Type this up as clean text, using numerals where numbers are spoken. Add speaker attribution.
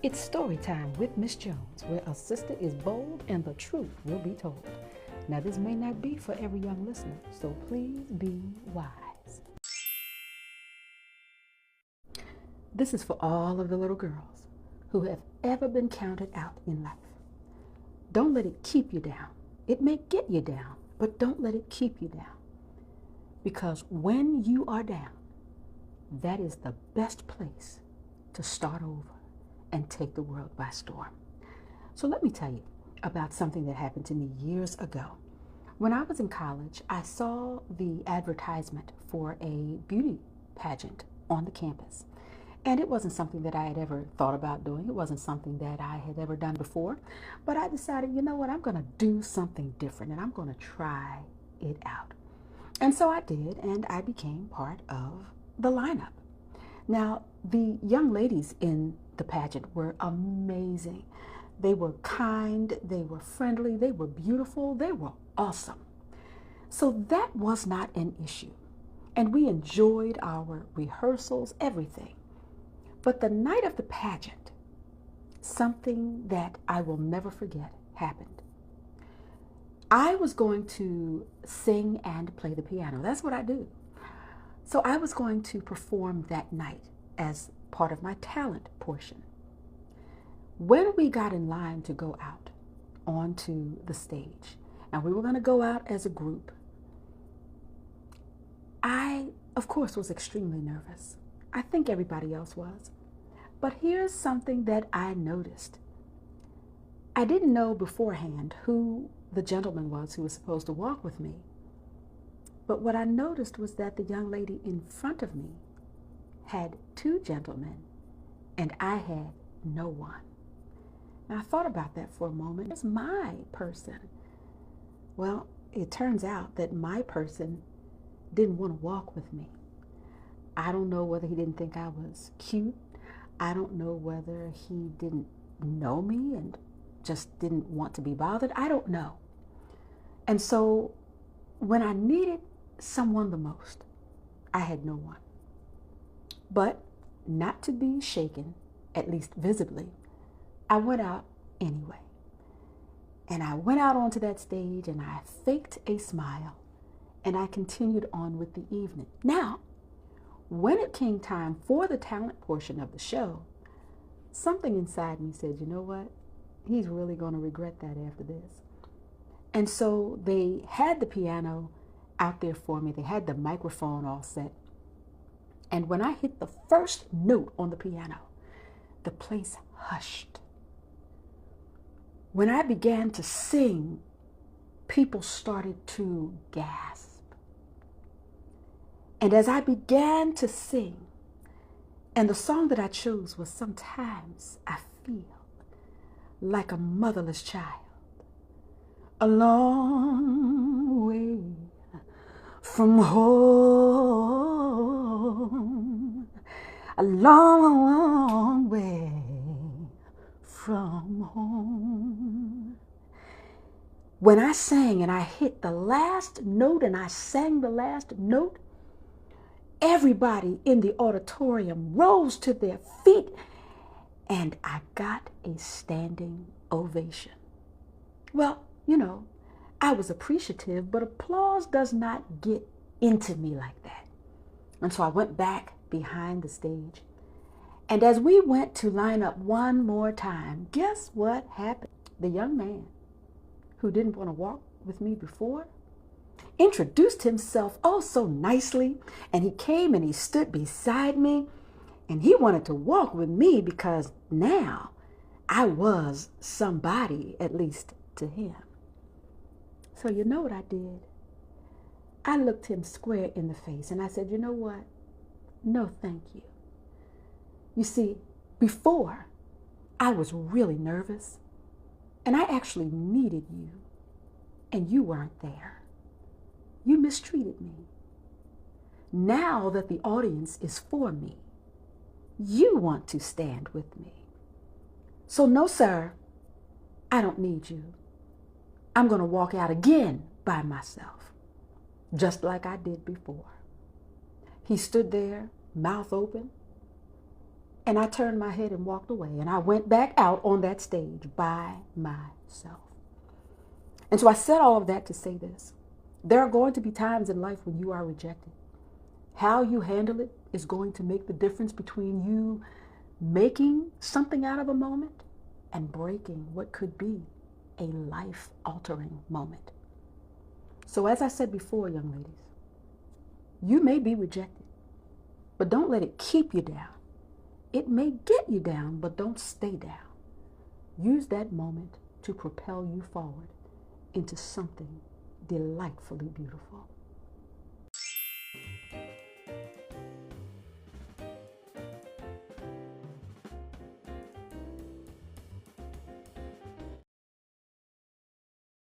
Speaker 1: It's story time with Miss Jones, where a sister is bold and the truth will be told. Now, this may not be for every young listener, so please be wise. This is for all of the little girls who have ever been counted out in life. Don't let it keep you down. It may get you down, but don't let it keep you down. Because when you are down, that is the best place to start over and take the world by storm. So let me tell you about something that happened to me years ago. When I was in college, I saw the advertisement for a beauty pageant on the campus. And it wasn't something that I had ever thought about doing. It wasn't something that I had ever done before. But I decided, you know what, I'm going to do something different and I'm going to try it out. And so I did, and I became part of the lineup. Now, the young ladies in the pageant were amazing. They were kind, they were friendly, they were beautiful, they were awesome. So that was not an issue. And we enjoyed our rehearsals, everything. But the night of the pageant, something that I will never forget happened. I was going to sing and play the piano. That's what I do. So I was going to perform that night as part of my talent portion. When we got in line to go out onto the stage, and we were going to go out as a group, I, of course, was extremely nervous. I think everybody else was. But here's something that I noticed. I didn't know beforehand who the gentleman was who was supposed to walk with me. But what I noticed was that the young lady in front of me had two gentlemen, and I had no one. And I thought about that for a moment. It's my person. Well, it turns out that my person didn't want to walk with me. I don't know whether he didn't think I was cute. I don't know whether he didn't know me and just didn't want to be bothered. I don't know. And so when I needed someone the most, I had no one. But not to be shaken, at least visibly, I went out anyway. And I went out onto that stage and I faked a smile and I continued on with the evening. Now, when it came time for the talent portion of the show, something inside me said, you know what? He's really going to regret that after this. And so they had the piano out there for me. They had the microphone all set. And when I hit the first note on the piano, the place hushed. When I began to sing, people started to gasp. And as I began to sing, and the song that I chose was Sometimes I Feel Like a Motherless Child, a long way from home, a long way from home. When I sang and I hit the last note and I sang the last note, everybody in the auditorium rose to their feet and I got a standing ovation. Well, you know, I was appreciative, but applause does not get into me like that. And so I went back behind the stage. And as we went to line up one more time, guess what happened? The young man who didn't want to walk with me before introduced himself oh so nicely, and he came and he stood beside me, and he wanted to walk with me because now I was somebody, at least to him. So you know what I did? I looked him square in the face and I said, you know what? No, thank you. You see, before I was really nervous and I actually needed you and you weren't there. You mistreated me. Now that the audience is for me, you want to stand with me. So no, sir, I don't need you. I'm going to walk out again by myself, just like I did before. He stood there, mouth open, And I turned my head and walked away. And I went back out on that stage by myself. And so I said all of that to say this. There are going to be times in life when you are rejected. How you handle it is going to make the difference between you making something out of a moment and breaking what could be a life-altering moment. So as I said before, young ladies, you may be rejected, but don't let it keep you down. It may get you down, but don't stay down. Use that moment to propel you forward into something delightfully beautiful.